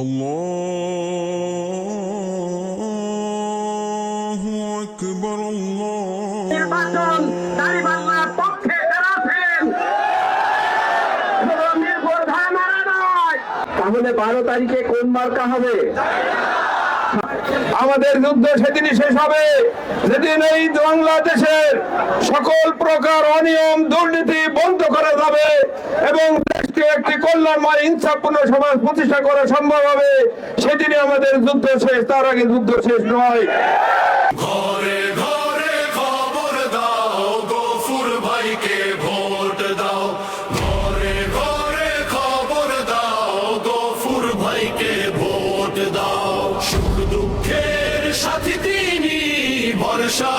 আল্লাহু আকবার। নির্বাচন দাঁড়িপাল্লার পক্ষে যারা আছেন প্রধান নয়, তাহলে 12 তারিখে কোন মার্কা হবে? আমাদের যুদ্ধ সেদিনই শেষ হবে যেদিন এই বাংলাদেশের সকল প্রকার অনিয়ম দুর্নীতি বন্ধ করা যাবে এবং দেশকে একটি কল্যাণময় ইনসাফপূর্ণ সমাজ প্রতিষ্ঠা করা সম্ভব হবে। সেদিনই আমাদের যুদ্ধ শেষ, তার আগে যুদ্ধ শেষ নয়। ঘরে ঘরে খবর দাও, গফুর ভাইকে ভোট দাও। ঘরে ঘরে খবর দাও, গফুর ভাইকে ভোট দাও। সুখ দুঃখের সাথী তিনি, ভরসা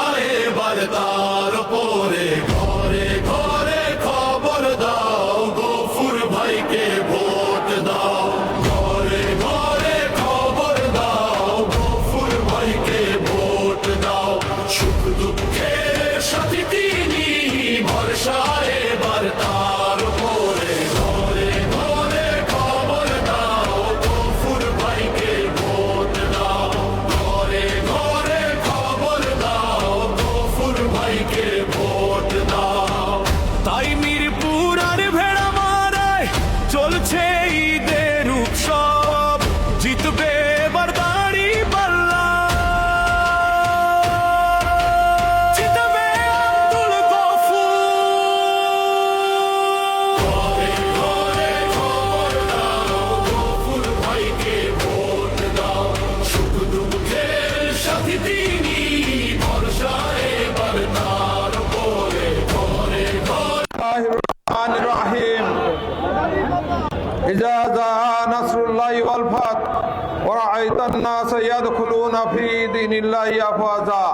এবার তার উপরে। ঘরে ঘরে খবর দাও, গফুর ভাইকে ভোট দাও। ঘরে ঘরে খবর দাও, গফুর ভাইকে ভোট দাও। সুখ দুঃখের সাথী তিনি, ভরসা এবার তার উপরে। ঘরে ঘরে খবর দাও, গফুর ভাইকে ভোট দাও। ঘরে ঘরে খবর দাও, গফুর ভাইকে ভোট দাও। তাই মিরপুর আর ভেড়া মারায় চলছে ঈদের উৎসব। জিতবে এবার দাঁড়িপাল্লা, জিতবে আব্দুল গফুর। ঘরে ঘরে খবর দাও, গফুর ভাইকে ভোট দাও। সুখ দুঃখের সাথী তিনি, ভরসা এবার তার উপরে। ঘরে ঘরে রহিম إذا جاء نصر الله والفتح ورأيت الناس يدخلون في دين الله أفواجا